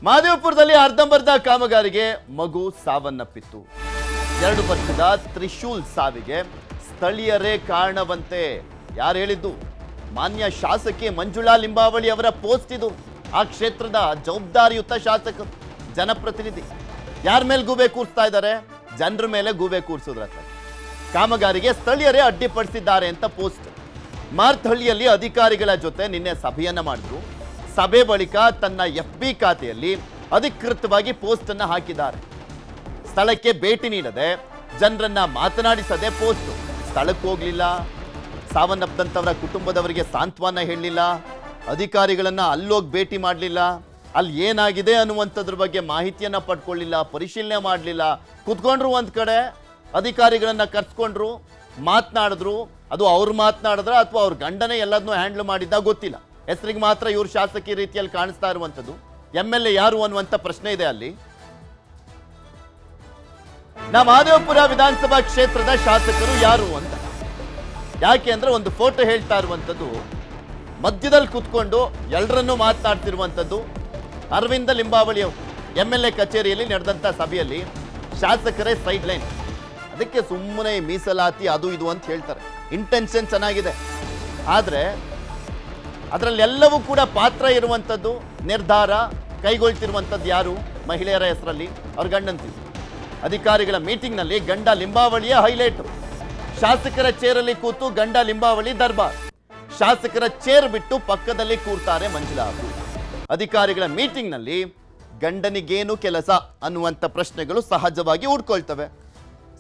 ಮಹದೇವಪುರದಲ್ಲಿ ಅರ್ಧಂಬರ್ಧ ಕಾಮಗಾರಿಗೆ ಮಗು ಸಾವನ್ನಪ್ಪಿತ್ತು. 2 ವರ್ಷದ ತ್ರಿಶೂಲ್ ಸಾವಿಗೆ ಸ್ಥಳೀಯರೇ ಕಾರಣವಂತೆ. ಯಾರು ಹೇಳಿದ್ದು? ಮಾನ್ಯ ಶಾಸಕಿ ಮಂಜುಳಾ ಲಿಂಬಾವಳಿ ಅವರ ಪೋಸ್ಟ್ ಇದು. ಆ ಕ್ಷೇತ್ರದ ಜವಾಬ್ದಾರಿಯುತ ಶಾಸಕ ಜನಪ್ರತಿನಿಧಿ ಯಾರ ಮೇಲೆ ಗೂಬೆ ಕೂರಿಸ್ತಾ ಇದ್ದಾರೆ? ಜನರ ಮೇಲೆ ಗೂಬೆ ಕೂರಿಸೋದ್ರತ್ರ. ಕಾಮಗಾರಿಗೆ ಸ್ಥಳೀಯರೇ ಅಡ್ಡಿಪಡಿಸಿದ್ದಾರೆ ಅಂತ ಪೋಸ್ಟ್. ಮಾರ್ತಹಳ್ಳಿಯಲ್ಲಿ ಅಧಿಕಾರಿಗಳ ಜೊತೆ ನಿನ್ನೆ ಸಭೆಯನ್ನ ಮಾಡಿದ್ರು. ಸಭೆ ಬಳಿಕ ತನ್ನ FB ಖಾತೆಯಲ್ಲಿ ಅಧಿಕೃತವಾಗಿ ಪೋಸ್ಟ್ ಅನ್ನ ಹಾಕಿದ್ದಾರೆ. ಸ್ಥಳಕ್ಕೆ ಭೇಟಿ ನೀಡದೆ ಜನರನ್ನ ಮಾತನಾಡಿಸದೆ ಪೋಸ್ಟ್. ಸ್ಥಳಕ್ಕೆ ಹೋಗ್ಲಿಲ್ಲ, ಸಾವನ್ನಪ್ಪದಂತವರ ಕುಟುಂಬದವರಿಗೆ ಸಾಂತ್ವನ ಹೇಳಲಿಲ್ಲ, ಅಧಿಕಾರಿಗಳನ್ನ ಅಲ್ಲೋಗಿ ಭೇಟಿ ಮಾಡಲಿಲ್ಲ, ಅಲ್ಲಿ ಏನಾಗಿದೆ ಅನ್ನುವಂಥದ್ರ ಬಗ್ಗೆ ಮಾಹಿತಿಯನ್ನ ಪಡ್ಕೊಳ್ಳಿಲ್ಲ, ಪರಿಶೀಲನೆ ಮಾಡಲಿಲ್ಲ. ಕುತ್ಕೊಂಡ್ರು ಒಂದ್ ಕಡೆ, ಅಧಿಕಾರಿಗಳನ್ನ ಕರ್ಸ್ಕೊಂಡ್ರು, ಮಾತನಾಡಿದ್ರು. ಅದು ಅವ್ರು ಮಾತನಾಡಿದ್ರ ಅಥವಾ ಅವ್ರ ಗಂಡನೇ ಎಲ್ಲದನ್ನೂ ಹ್ಯಾಂಡಲ್ ಮಾಡಿದ್ದ ಗೊತ್ತಿಲ್ಲ. ಹೆಸರಿಗೆ ಮಾತ್ರ ಇವ್ರು ಶಾಸಕಿ ರೀತಿಯಲ್ಲಿ ಕಾಣಿಸ್ತಾ ಇರುವಂಥದ್ದು. MLA ಯಾರು ಅನ್ನುವಂಥ ಪ್ರಶ್ನೆ ಇದೆ ಅಲ್ಲಿ. ಮಹದೇವಪುರ ವಿಧಾನಸಭಾ ಕ್ಷೇತ್ರದ ಶಾಸಕರು ಯಾರು ಅಂತ ಯಾಕೆ ಅಂದ್ರೆ ಒಂದು ಫೋಟೋ ಹೇಳ್ತಾ ಇರುವಂಥದ್ದು, ಮಧ್ಯದಲ್ಲಿ ಕುತ್ಕೊಂಡು ಎಲ್ಲರನ್ನೂ ಮಾತನಾಡ್ತಿರುವಂಥದ್ದು ಅರವಿಂದ ಲಿಂಬಾವಳಿ ಅವರು. MLA ಕಚೇರಿಯಲ್ಲಿ ನಡೆದಂಥ ಸಭೆಯಲ್ಲಿ ಶಾಸಕರೇ ಸೈಡ್ ಲೈನ್. ಅದಕ್ಕೆ ಸುಮ್ಮನೆ ಮೀಸಲಾತಿ ಅದು ಇದು ಅಂತ ಹೇಳ್ತಾರೆ. ಇಂಟೆನ್ಷನ್ ಚೆನ್ನಾಗಿದೆ, ಆದರೆ ಅದರಲ್ಲೆಲ್ಲವೂ ಕೂಡ ಪಾತ್ರ ಇರುವಂಥದ್ದು, ನಿರ್ಧಾರ ಕೈಗೊಳ್ತಿರುವಂಥದ್ದು ಯಾರು? ಮಹಿಳೆಯರ ಹೆಸರಲ್ಲಿ ಅವ್ರ ಗಂಡಂತಿದ್ರು. ಅಧಿಕಾರಿಗಳ ಮೀಟಿಂಗ್ನಲ್ಲಿ ಗಂಡ ಲಿಂಬಾವಳಿಯ ಹೈಲೈಟ್. ಶಾಸಕರ ಚೇರಲ್ಲಿ ಕೂತು ಗಂಡ ಲಿಂಬಾವಳಿ ದರ್ಬಾರ್. ಶಾಸಕರ ಚೇರ್ ಬಿಟ್ಟು ಪಕ್ಕದಲ್ಲಿ ಕೂರ್ತಾರೆ ಮಂಜುಳಾ ಅವರು. ಅಧಿಕಾರಿಗಳ ಮೀಟಿಂಗ್ನಲ್ಲಿ ಗಂಡನಿಗೇನು ಕೆಲಸ ಅನ್ನುವಂಥ ಪ್ರಶ್ನೆಗಳು ಸಹಜವಾಗಿ ಉಡ್ಕೊಳ್ತವೆ.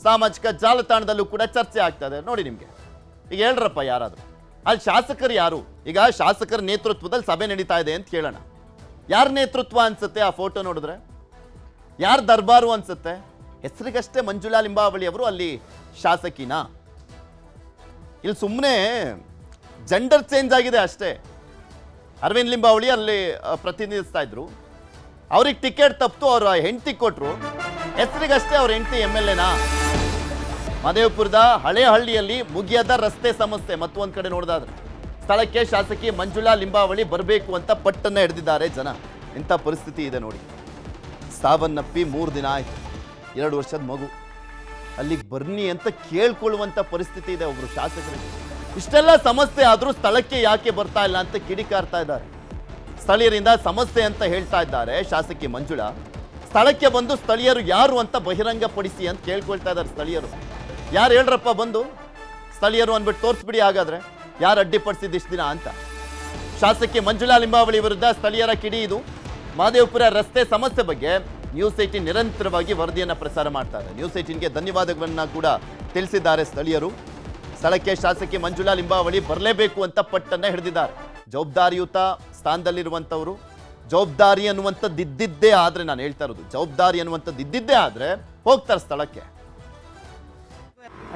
ಸಾಮಾಜಿಕ ಜಾಲತಾಣದಲ್ಲೂ ಕೂಡ ಚರ್ಚೆ ಆಗ್ತದೆ. ನೋಡಿ ನಿಮಗೆ ಈಗ ಹೇಳ್ರಪ್ಪ ಯಾರಾದರೂ ಅಲ್ಲಿ ಶಾಸಕರು ಯಾರು? ಈಗ ಶಾಸಕರ ನೇತೃತ್ವದಲ್ಲಿ ಸಭೆ ನಡೀತಾ ಇದೆ ಅಂತ ಕೇಳೋಣ. ಯಾರ ನೇತೃತ್ವ ಅನ್ಸುತ್ತೆ ಆ ಫೋಟೋ ನೋಡಿದ್ರೆ? ಯಾರ ದರ್ಬಾರು ಅನ್ಸುತ್ತೆ? ಹೆಸರಿಗಷ್ಟೇ ಮಂಜುಳಾ ಲಿಂಬಾವಳಿ ಅವರು ಅಲ್ಲಿ ಶಾಸಕಿನಾ? ಇಲ್ಲಿ ಸುಮ್ಮನೆ ಜೆಂಡರ್ ಚೇಂಜ್ ಆಗಿದೆ ಅಷ್ಟೇ. ಅರವಿಂದ್ ಲಿಂಬಾವಳಿ ಅಲ್ಲಿ ಪ್ರತಿನಿಧಿಸ್ತಾ ಇದ್ರು, ಅವ್ರಿಗೆ ಟಿಕೆಟ್ ತಪ್ಪಿತು, ಅವ್ರ ಹೆಂಡತಿ ಕೊಟ್ಟರು. ಹೆಸರಿಗಷ್ಟೇ ಅವ್ರ ಹೆಂಡತಿ MLAನಾ? ಮಹದೇವಪುರದ ಹಳೆ ಹಳ್ಳಿಯಲ್ಲಿ ಮುಗಿಯದ ರಸ್ತೆ ಸಮಸ್ಯೆ. ಮತ್ತೊಂದು ಕಡೆ ನೋಡಿದಾದ್ರೆ ಸ್ಥಳಕ್ಕೆ ಶಾಸಕಿ ಮಂಜುಳಾ ಲಿಂಬಾವಳಿ ಬರಬೇಕು ಅಂತ ಪಟ್ಟನ್ನ ಹಿಡಿದಿದ್ದಾರೆ ಜನ. ಇಂಥ ಪರಿಸ್ಥಿತಿ ಇದೆ ನೋಡಿ. ಸಾವನ್ನಪ್ಪಿ 3 ದಿನ ಆಯ್ತು. 2 ವರ್ಷದ ಮಗು. ಅಲ್ಲಿಗೆ ಬರ್ನಿ ಅಂತ ಕೇಳ್ಕೊಳ್ಳುವಂಥ ಪರಿಸ್ಥಿತಿ ಇದೆ ಒಬ್ರು ಶಾಸಕರಿಗೆ. ಇಷ್ಟೆಲ್ಲ ಸಮಸ್ಯೆ ಆದರೂ ಸ್ಥಳಕ್ಕೆ ಯಾಕೆ ಬರ್ತಾ ಇಲ್ಲ ಅಂತ ಕಿಡಿಕಾರ್ತಾ ಇದ್ದಾರೆ. ಸ್ಥಳೀಯರಿಂದ ಸಮಸ್ಯೆ ಅಂತ ಹೇಳ್ತಾ ಇದ್ದಾರೆ ಶಾಸಕಿ ಮಂಜುಳಾ. ಸ್ಥಳಕ್ಕೆ ಬಂದು ಸ್ಥಳೀಯರು ಯಾರು ಅಂತ ಬಹಿರಂಗಪಡಿಸಿ ಅಂತ ಕೇಳ್ಕೊಳ್ತಾ ಇದ್ದಾರೆ ಸ್ಥಳೀಯರು. ಯಾರು ಹೇಳ್ರಪ್ಪ ಬಂದು ಸ್ಥಳೀಯರು ಅಂದ್ಬಿಟ್ಟು ತೋರಿಸ್ಬಿಡಿ ಹಾಗಾದ್ರೆ ಯಾರು ಅಡ್ಡಿಪಡಿಸಿದ್ದು ಇಷ್ಟು ದಿನ ಅಂತ. ಶಾಸಕಿ ಮಂಜುಳಾ ಲಿಂಬಾವಳಿ ವಿರುದ್ಧ ಸ್ಥಳೀಯರ ಕಿಡಿ ಇದು. ಮಹದೇವಪುರ ರಸ್ತೆ ಸಮಸ್ಯೆ ಬಗ್ಗೆ ನ್ಯೂಸ್ 18 ನಿರಂತರವಾಗಿ ವರದಿಯನ್ನು ಪ್ರಸಾರ ಮಾಡ್ತಾರೆ. ನ್ಯೂಸ್ 18ಗೆ ಧನ್ಯವಾದಗಳನ್ನ ಕೂಡ ತಿಳಿಸಿದ್ದಾರೆ ಸ್ಥಳೀಯರು. ಸ್ಥಳಕ್ಕೆ ಶಾಸಕಿ ಮಂಜುಳಾ ಲಿಂಬಾವಳಿ ಬರಲೇಬೇಕು ಅಂತ ಪಟ್ಟನ್ನ ಹಿಡಿದಿದ್ದಾರೆ. ಜವಾಬ್ದಾರಿಯುತ ಸ್ಥಾನದಲ್ಲಿರುವಂಥವ್ರು. ಜವಾಬ್ದಾರಿ ಅನ್ನುವಂಥದ್ದು ಇದ್ದಿದ್ದೇ ಆದರೆ, ನಾನು ಹೇಳ್ತಾ ಇರೋದು ಜವಾಬ್ದಾರಿ ಅನ್ನುವಂಥದ್ದು ಇದ್ದಿದ್ದೇ ಆದರೆ ಹೋಗ್ತಾರೆ ಸ್ಥಳಕ್ಕೆ.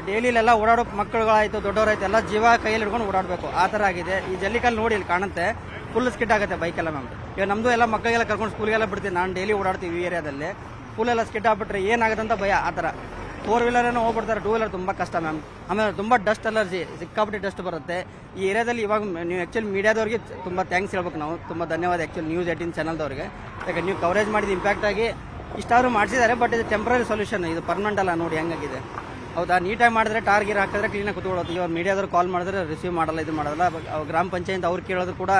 ಡೈಲಿಲೆಲ್ಲ ಓಡಾಡೋ ಮಕ್ಕಳುಗಳಾಯ್ತು, ದೊಡ್ಡವರಾಯ್ತು, ಎಲ್ಲ ಜೀವ ಕೈಯಲ್ಲಿ ಹಿಡ್ಕೊಂಡು ಓಡಾಡಬೇಕು. ಆ ಥರ ಆಗಿದೆ. ಈ ಜಲ್ಲಿಕಲ್ಲಿ ನೋಡಿ ಇಲ್ಲಿ ಕಾಣುತ್ತೆ, ಫುಲ್ ಸ್ಕಿಡ್ ಆಗುತ್ತೆ ಬೈಕೆಲ್ಲ. ಮ್ಯಾಮ್ ಈಗ ನಮ್ಮದು ಎಲ್ಲ ಮಕ್ಕಳಿಗೆಲ್ಲ ಕರ್ಕೊಂಡು ಸ್ಕೂಲಿಗೆಲ್ಲ ಬಿಡ್ತೀವಿ. ನಾನು ಡೈಲಿ ಓಡಾಡ್ತೀವಿ ಈ ಏರಿಯಾದಲ್ಲಿ. ಫುಲ್ ಎಲ್ಲ ಸ್ಕಿಡ್ ಆಗ್ಬಿಟ್ರೆ ಏನಾಗುತ್ತೆ ಅಂತ ಭಯ. ಆ ಥರ 4 ವೀಲರ್ ಏನೋ ಹೋಗ್ಬಿಡ್ತಾರೆ, 2 ವೀಲರ್ ತುಂಬ ಕಷ್ಟ ಮ್ಯಾಮ್. ಆಮೇಲೆ ತುಂಬ ಡಸ್ಟ್ ಅಲರ್ಜಿ, ಸಿಕ್ಕಾಪಟ್ಟೆ ಡಸ್ಟ್ ಬರುತ್ತೆ ಈ ಏರಿಯಾದಲ್ಲಿ. ಇವಾಗ ನೀವು ಆ್ಯಕ್ಚುಲಿ ಮೀಡಿಯಾದವ್ರಿಗೆ ತುಂಬ ಥ್ಯಾಂಕ್ಸ್ ಹೇಳ್ಬೇಕು ನಾವು. ತುಂಬ ಧನ್ಯವಾದ ಆ್ಯಕ್ಚುಲಿ ನ್ಯೂಸ್ 18 ಚಾನಲ್ದವ್ರಿಗೆ. ಯಾಕೆ ನೀವು ಕವರೇಜ್ ಮಾಡಿದ ಇಂಪ್ಯಾಕ್ಟ್ ಆಗಿ ಇಷ್ಟಾದ್ರು ಮಾಡಿಸಿದ್ದಾರೆ. ಬಟ್ ಇದು ಟೆಂಪ್ರರಿ ಸೊಲ್ಯೂಷನ್, ಇದು ಪರ್ಮನೆಂಟ್ ಅಲ್ಲ. ನೋಡಿ ಹೆಂಗಾಗಿದೆ. ಹೌದಾ, ನೀಟಾಗಿ ಮಾಡಿದ್ರೆ ಟಾರ್ ಗೀರ್ ಹಾಕಿದ್ರೆ ಕ್ಲೀನಾಗಿ ಕೂತ್ಕೊಳ್ಳೋದು. ಇವ್ರು ಮೀಡಿಯಾದವ್ರು ಕಾಲ್ ಮಾಡಿದ್ರೆ ರಿಸೀವ್ ಮಾಡಲ್ಲ, ಇದು ಮಾಡಲ್ಲ. ಗ್ರಾಮ ಪಂಚಾಯತ್ ಅವ್ರು ಕೇಳೋದು ಕೂಡ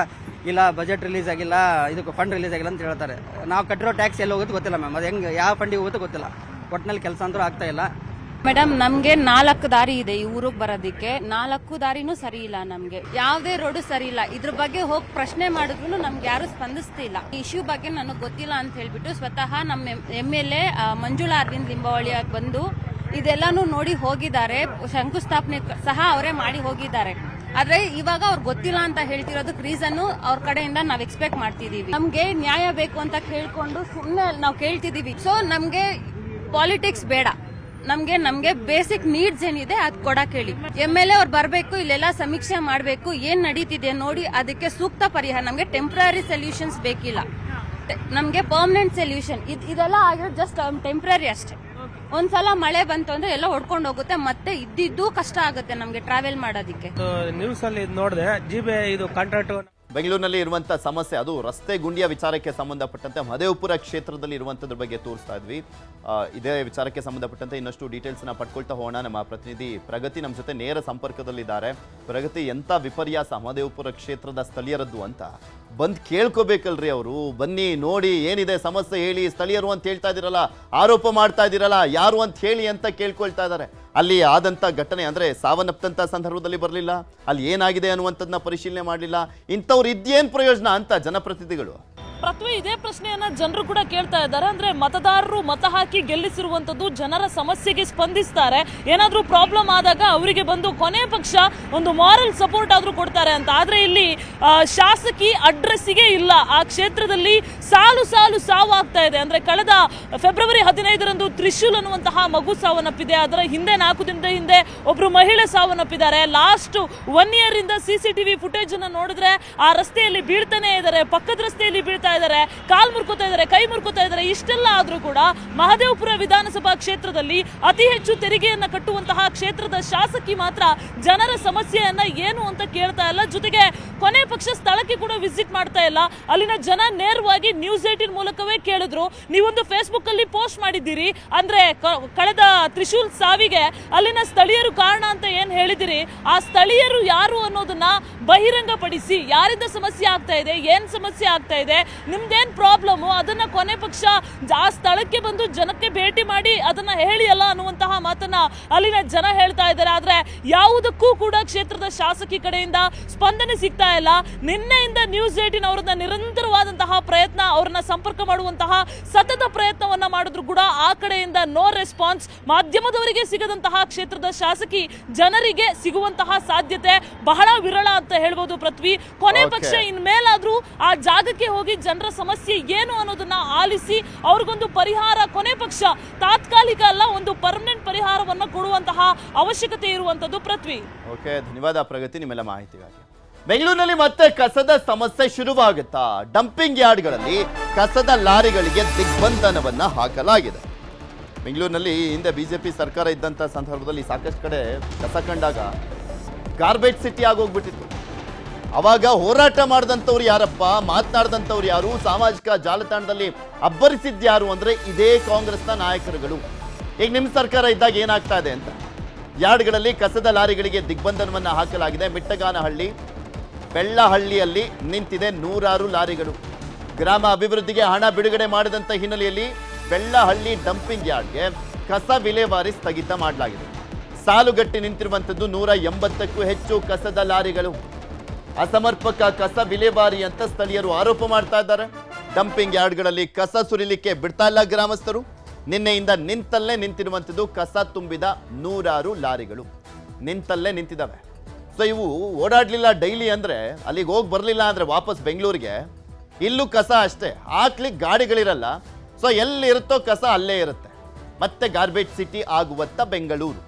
ಇಲ್ಲ, ಬಜೆಟ್ ರಿಲೀಸ್ ಆಗಿಲ್ಲ, ಇದಕ್ಕೆ ಫಂಡ್ ರಿಲೀಸ್ ಆಗಿಲ್ಲ ಅಂತ ಹೇಳ್ತಾರೆ. ನಾವು ಕಟ್ಟಿರೋ ಟ್ಯಾಕ್ಸ್ ಎಲ್ಲಿ ಹೋಗುತ್ತೆ ಗೊತ್ತಿಲ್ಲ ಮ್ಯಾಮ್. ಅದು ಹೆಂಗೆ ಯಾವ ಫಂಡಿಗೆ ಹೋಗುತ್ತೆ ಗೊತ್ತಿಲ್ಲ. ಒಟ್ಟಿನಲ್ಲಿ ಕೆಲಸ ಅಂತೂ ಆಗ್ತಾ ಇಲ್ಲ ಮೇಡಮ್. ನಮ್ಗೆ 4 ದಾರಿ ಇದೆ ಈ ಊರಿಗೆ ಬರೋದಕ್ಕೆ. 4 ದಾರಿನೂ ಸರಿ ಇಲ್ಲ. ನಮ್ಗೆ ಯಾವುದೇ ರೋಡ್ ಸರಿ ಇಲ್ಲ. ಇದ್ರ ಬಗ್ಗೆ ಹೋಗಿ ಪ್ರಶ್ನೆ ಮಾಡಿದ್ರು ನಮ್ಗೆ ಯಾರು ಸ್ಪಂದಿಸ್ತಿಲ್ಲ. ಈ ಇಶ್ಯೂ ಬಗ್ಗೆ ನನಗೆ ಗೊತ್ತಿಲ್ಲ ಅಂತ ಹೇಳ್ಬಿಟ್ಟು ಸ್ವತಃ ನಮ್ಮ MLA ಮಂಜುಳಾ ಅರವಿಂದ್ ಲಿಂಬಾವಳಿ ಬಂದು ಇದೆಲ್ಲಾನು ನೋಡಿ ಹೋಗಿದ್ದಾರೆ. ಶಂಕುಸ್ಥಾಪನೆ ಸಹ ಅವರೇ ಮಾಡಿ ಹೋಗಿದ್ದಾರೆ. ಆದ್ರೆ ಇವಾಗ ಅವ್ರಿಗೆ ಗೊತ್ತಿಲ್ಲ ಅಂತ ಹೇಳ್ತಿರೋದಕ್ಕೆ ರೀಸನ್ ಅವ್ರ ಕಡೆಯಿಂದ ನಾವ್ ಎಕ್ಸ್ಪೆಕ್ಟ್ ಮಾಡ್ತಿದೀವಿ. ನಮ್ಗೆ ನ್ಯಾಯ ಬೇಕು ಅಂತ ಕೇಳ್ಕೊಂಡು ಸುಮ್ಮನೆ ನಾವು ಕೇಳ್ತಿದೀವಿ. ಸೊ ನಮ್ಗೆ ಪಾಲಿಟಿಕ್ಸ್ ಬೇಡ. ನಮ್ಗೆ ಬೇಸಿಕ್ ನೀಡ್ಸ್ ಏನಿದೆ ಅದ್ ಕೊಡಕ್ ಹೇಳಿ. MLA ಅವ್ರು ಬರ್ಬೇಕು, ಇಲ್ಲೆಲ್ಲ ಸಮೀಕ್ಷೆ ಮಾಡ್ಬೇಕು, ಏನ್ ನಡೀತಿದೆ ನೋಡಿ, ಅದಕ್ಕೆ ಸೂಕ್ತ ಪರಿಹಾರ. ನಮ್ಗೆ ಟೆಂಪ್ರರಿ ಸೊಲ್ಯೂಷನ್ಸ್ ಬೇಕಿಲ್ಲ, ನಮ್ಗೆ ಪರ್ಮನೆಂಟ್ ಸೊಲ್ಯೂಷನ್. ಇದೆಲ್ಲ ಆಗಿರೋದು ಜಸ್ಟ್ ಟೆಂಪ್ರರಿ ಅಷ್ಟೇ. ಒಂದ್ಸಲ ಮಳೆ ಬಂತು ಅಂದ್ರೆ ಎಲ್ಲ ಹೊಡ್ಕೊಂಡು ಹೋಗುತ್ತೆ, ಮತ್ತೆ ಇದ್ದಿದ್ದು ಕಷ್ಟ ಆಗುತ್ತೆ ನಮ್ಗೆ ಟ್ರಾವೆಲ್ ಮಾಡೋದಿಕ್ಕೆ. ನ್ಯೂಸ್ ಅಲ್ಲಿ ನೋಡಿದೆ, ಜಿಬೆ ಇದು ಕಾಂಟ್ರಾಕ್ಟ್ ಬೆಂಗಳೂರಿನಲ್ಲಿ ಇರುವಂಥ ಸಮಸ್ಯೆ, ಅದು ರಸ್ತೆ ಗುಂಡಿಯ ವಿಚಾರಕ್ಕೆ ಸಂಬಂಧಪಟ್ಟಂತೆ ಮಹದೇವಪುರ ಕ್ಷೇತ್ರದಲ್ಲಿ ಇರುವಂಥದ್ರ ಬಗ್ಗೆ ತೋರಿಸ್ತಾ ಇದ್ವಿ. ಇದೇ ವಿಚಾರಕ್ಕೆ ಸಂಬಂಧಪಟ್ಟಂತೆ ಇನ್ನಷ್ಟು ಡೀಟೇಲ್ಸ್ನ ಪಡ್ಕೊಳ್ತಾ ಹೋಗೋಣ. ನಮ್ಮ ಪ್ರತಿನಿಧಿ ಪ್ರಗತಿ ನಮ್ಮ ಜೊತೆ ನೇರ ಸಂಪರ್ಕದಲ್ಲಿದ್ದಾರೆ. ಪ್ರಗತಿ, ಎಂಥ ವಿಪರ್ಯಾಸ ಮಹದೇವಪುರ ಕ್ಷೇತ್ರದ ಸ್ಥಳೀಯರದ್ದು ಅಂತ ಬಂದು ಕೇಳ್ಕೋಬೇಕಲ್ರಿ ಅವರು. ಬನ್ನಿ ನೋಡಿ ಏನಿದೆ ಸಮಸ್ಯೆ ಹೇಳಿ, ಸ್ಥಳೀಯರು ಅಂತ ಹೇಳ್ತಾ ಇದ್ದೀರಲ್ಲ, ಆರೋಪ ಮಾಡ್ತಾ ಇದ್ದೀರಲ್ಲ, ಯಾರು ಅಂತ ಹೇಳಿ ಅಂತ ಕೇಳ್ಕೊಳ್ತಾ ಇದ್ದಾರೆ. ಅಲ್ಲಿ ಆದಂಥ ಘಟನೆ ಅಂದರೆ ಸಾವನ್ನಪ್ಪಂಥ ಸಂದರ್ಭದಲ್ಲಿ ಬರಲಿಲ್ಲ, ಅಲ್ಲಿ ಏನಾಗಿದೆ ಅನ್ನುವಂಥದ್ದನ್ನ ಪರಿಶೀಲನೆ ಮಾಡಲಿಲ್ಲ. ಇಂಥವ್ರು ಇದೇನು ಪ್ರಯೋಜನ ಅಂತ ಜನಪ್ರತಿನಿಧಿಗಳು. ಪೃಥ್ವಿ, ಇದೇ ಪ್ರಶ್ನೆಯನ್ನ ಜನರು ಕೂಡ ಕೇಳ್ತಾ ಇದ್ದಾರೆ. ಅಂದ್ರೆ ಮತದಾರರು ಮತ ಹಾಕಿ ಗೆಲ್ಲಿಸಿರುವಂತದ್ದು, ಜನರ ಸಮಸ್ಯೆಗೆ ಸ್ಪಂದಿಸ್ತಾರೆ, ಏನಾದ್ರೂ ಪ್ರಾಬ್ಲಮ್ ಆದಾಗ ಅವರಿಗೆ ಬಂದು ಕೊನೆ ಪಕ್ಷ ಒಂದು ಮಾರಲ್ ಸಪೋರ್ಟ್ ಆದ್ರೂ ಕೊಡ್ತಾರೆ ಅಂತ. ಆದ್ರೆ ಇಲ್ಲಿ ಶಾಸಕಿ ಅಡ್ರೆಸ್ಸಿಗೆ ಇಲ್ಲ. ಆ ಕ್ಷೇತ್ರದಲ್ಲಿ ಸಾಲು ಸಾವಾಗ್ತಾ ಇದೆ. ಅಂದ್ರೆ ಕಳೆದ ಫೆಬ್ರವರಿ 15ರಂದು ತ್ರಿಶೂಲ್ ಅನ್ನುವಂತಹ ಮಗು ಸಾವನ್ನಪ್ಪಿದೆ. ಅದರ ಹಿಂದೆ 4 ದಿನದ ಹಿಂದೆ ಒಬ್ರು ಮಹಿಳೆ ಸಾವನ್ನಪ್ಪಿದ್ದಾರೆ. ಲಾಸ್ಟ್ 1 year ಇಂದ CCTV ಫುಟೇಜ್ ಅನ್ನ ನೋಡಿದ್ರೆ ಆ ರಸ್ತೆಯಲ್ಲಿ ಬೀಳ್ತಾನೆ ಇದ್ದಾರೆ, ಪಕ್ಕದ ರಸ್ತೆಯಲ್ಲಿ ಬೀಳ್ತಾ ಇದ್ದಾರೆ, ಕಾಲ್ ಮುರ್ಕೋತಾ ಇದ್ದಾರೆ, ಕೈ ಮುರ್ಕೋತಾ ಇದ್ದಾರೆ. ಇಷ್ಟೆಲ್ಲ ಆದ್ರೂ ಕೂಡ ಮಹದೇವಪುರ ವಿಧಾನಸಭಾ ಕ್ಷೇತ್ರದಲ್ಲಿ ಅತಿ ಹೆಚ್ಚು ತೆರಿಗೆಯನ್ನ ಕಟ್ಟುವಂತಹ ಕ್ಷೇತ್ರದ ಶಾಸಕಿ ಮಾತ್ರ ಜನರ ಸಮಸ್ಯೆಯನ್ನ ಏನು ಅಂತ ಕೇಳ್ತಾ ಇಲ್ಲ. ಜೊತೆಗೆ ಕೊನೆ ಪಕ್ಷ ಸ್ಥಳಕ್ಕೆ ಕೂಡ ವಿಸಿಟ್ ಮಾಡ್ತಾ ಇಲ್ಲ. ಅಲ್ಲಿನ ಜನ ನೇರವಾಗಿ News18 ಮೂಲಕವೇ ಕೇಳಿದ್ರು. ನೀವೊಂದು ಫೇಸ್ಬುಕ್ ಅಲ್ಲಿ ಪೋಸ್ಟ್ ಮಾಡಿದ್ದೀರಿ, ಅಂದ್ರೆ ಕಳೆದ ತ್ರಿಶೂಲ್ ಸಾವಿಗೆ ಅಲ್ಲಿನ ಸ್ಥಳೀಯರು ಕಾರಣ ಅಂತ ಏನ್ ಹೇಳಿದಿರಿ, ಆ ಸ್ಥಳೀಯರು ಯಾರು ಅನ್ನೋದನ್ನ ಬಹಿರಂಗಪಡಿಸಿ, ಯಾರಿಂದ ಸಮಸ್ಯೆ ಆಗ್ತಾ ಇದೆ, ಏನ್ ಸಮಸ್ಯೆ ಆಗ್ತಾ ಇದೆ, ನಿಮ್ದೇನ್ ಪ್ರಾಬ್ಲಮ್, ಅದನ್ನ ಕೊನೆ ಪಕ್ಷ ಆ ಸ್ಥಳಕ್ಕೆ ಬಂದು ಜನಕ್ಕೆ ಭೇಟಿ ಮಾಡಿ ಅದನ್ನ ಹೇಳಿ ಅಲ್ಲ ಅನ್ನುವಂತಹ ಮಾತನ್ನ ಅಲ್ಲಿನ ಜನ ಹೇಳ್ತಾ ಇದ್ದಾರೆ. ಆದ್ರೆ ಯಾವುದಕ್ಕೂ ಕೂಡ ಕ್ಷೇತ್ರದ ಶಾಸಕಿ ಕಡೆಯಿಂದ ಸ್ಪಂದನೆ ಸಿಗ್ತಾ ಇಲ್ಲ. ನಿನ್ನೆಯಿಂದ News18 ಅವರನ್ನ ನಿರಂತರವಾದಂತಹ ಪ್ರಯತ್ನ, ಅವರನ್ನ ಸಂಪರ್ಕ ಮಾಡುವಂತಹ ಸತತ ಪ್ರಯತ್ನವನ್ನ ಮಾಡಿದ್ರು ಕೂಡ ಆ ಕಡೆಯಿಂದ ನೋ ರೆಸ್ಪಾನ್ಸ್. ಮಾಧ್ಯಮದವರಿಗೆ ಸಿಗದಂತಹ ಕ್ಷೇತ್ರದ ಶಾಸಕಿ ಜನರಿಗೆ ಸಿಗುವಂತಹ ಸಾಧ್ಯತೆ ಬಹಳ ವಿರಳ ಅಂತ ಹೇಳ್ಬೋದು ಪೃಥ್ವಿ. ಕೊನೆ ಪಕ್ಷ ಇನ್ಮೇಲಾದ್ರೂ ಆ ಜಾಗಕ್ಕೆ ಹೋಗಿ ಜನರ ಸಮಸ್ಯೆ ಏನು ಅನ್ನೋದನ್ನ ಆಲಿಸಿ ಅವ್ರಿಗೊಂದು ಪರಿಹಾರ, ಕೊನೆ ಪಕ್ಷ ತಾತ್ಕಾಲಿಕ ಅಲ್ಲ, ಒಂದು ಪರ್ಮನೆಂಟ್ ಪರಿಹಾರವನ್ನ ಕೊಡುವಂತಹ ಅವಶ್ಯಕತೆ ಇರುವಂತದ್ದು ಪೃಥ್ವಿ. ಓಕೆ, ಧನ್ಯವಾದ ಪ್ರಗತಿ ನಿಮ್ಮೆಲ್ಲ ಮಾಹಿತಿಗಾಗಿ. ಬೆಂಗಳೂರಿನಲ್ಲಿ ಮತ್ತೆ ಕಸದ ಸಮಸ್ಯೆ ಶುರುವಾಗುತ್ತಾ? ಡಂಪಿಂಗ್ ಯಾರ್ಡ್ಗಳಲ್ಲಿ ಕಸದ ಲಾರಿಗಳಿಗೆ ದಿಗ್ಬಂಧನವನ್ನ ಹಾಕಲಾಗಿದೆ. ಬೆಂಗಳೂರಿನಲ್ಲಿ ಹಿಂದೆ ಬಿಜೆಪಿ ಸರ್ಕಾರ ಇದ್ದಂಥ ಸಂದರ್ಭದಲ್ಲಿ ಸಾಕಷ್ಟು ಕಡೆ ಕಸ ಕಂಡಾಗ ಗಾರ್ಬೇಜ್ ಸಿಟಿ ಆಗೋಗ್ಬಿಟ್ಟಿತ್ತು. ಅವಾಗ ಹೋರಾಟ ಮಾಡಿದಂಥವ್ರು ಯಾರಪ್ಪ, ಮಾತನಾಡಿದಂಥವ್ರು ಯಾರು, ಸಾಮಾಜಿಕ ಜಾಲತಾಣದಲ್ಲಿ ಅಬ್ಬರಿಸಿದ್ಯಾರು ಅಂದರೆ ಇದೇ ಕಾಂಗ್ರೆಸ್ನ ನಾಯಕರುಗಳು. ಈಗ ನಿಮ್ಮ ಸರ್ಕಾರ ಇದ್ದಾಗ ಏನಾಗ್ತಾ ಇದೆ ಅಂತ, ಯಾರ್ಡ್ಗಳಲ್ಲಿ ಕಸದ ಲಾರಿಗಳಿಗೆ ದಿಗ್ಬಂಧನವನ್ನು ಹಾಕಲಾಗಿದೆ. ಮಿಟ್ಟಗಾನಹಳ್ಳಿ, ಬೆಳ್ಳಹಳ್ಳಿಯಲ್ಲಿ ನಿಂತಿದೆ 100 ಲಾರಿಗಳು. ಗ್ರಾಮ ಅಭಿವೃದ್ಧಿಗೆ ಹಣ ಬಿಡುಗಡೆ ಮಾಡಿದಂಥ ಹಿನ್ನೆಲೆಯಲ್ಲಿ ಬೆಳ್ಳಹಳ್ಳಿ ಡಂಪಿಂಗ್ ಯಾರ್ಡ್ಗೆ ಕಸ ವಿಲೇವಾರಿ ಸ್ಥಗಿತ ಮಾಡಲಾಗಿದೆ. ಸಾಲುಗಟ್ಟಿ ನಿಂತಿರುವಂಥದ್ದು 180ಕ್ಕೂ ಹೆಚ್ಚು ಕಸದ ಲಾರಿಗಳು. ಅಸಮರ್ಪಕ ಕಸ ವಿಲೇವಾರಿ ಅಂತ ಸ್ಥಳೀಯರು ಆರೋಪ ಮಾಡ್ತಾ ಇದ್ದಾರೆ. ಡಂಪಿಂಗ್ ಯಾರ್ಡ್ಗಳಲ್ಲಿ ಕಸ ಸುರಿಲಿಕ್ಕೆ ಬಿಡ್ತಾ ಇಲ್ಲ ಗ್ರಾಮಸ್ಥರು. ನಿನ್ನೆಯಿಂದ ನಿಂತಲ್ಲೇ ನಿಂತಿರುವಂಥದ್ದು ಕಸ ತುಂಬಿದ 100 ಲಾರಿಗಳು ನಿಂತಲ್ಲೇ ನಿಂತಿದ್ದಾವೆ. ಸೊ ಇವು ಓಡಾಡಲಿಲ್ಲ ಡೈಲಿ ಅಂದರೆ, ಅಲ್ಲಿಗೆ ಹೋಗಿ ಬರಲಿಲ್ಲ ಅಂದರೆ ವಾಪಸ್ ಬೆಂಗಳೂರಿಗೆ, ಇಲ್ಲೂ ಕಸ ಅಷ್ಟೇ, ಹಾಕ್ಲಿಕ್ಕೆ ಗಾಡಿಗಳಿರಲ್ಲ. ಸೊ ಎಲ್ಲಿರುತ್ತೋ ಕಸ ಅಲ್ಲೇ ಇರುತ್ತೆ. ಮತ್ತೆ ಗಾರ್ಬೇಜ್ ಸಿಟಿ ಆಗುವತ್ತ ಬೆಂಗಳೂರು.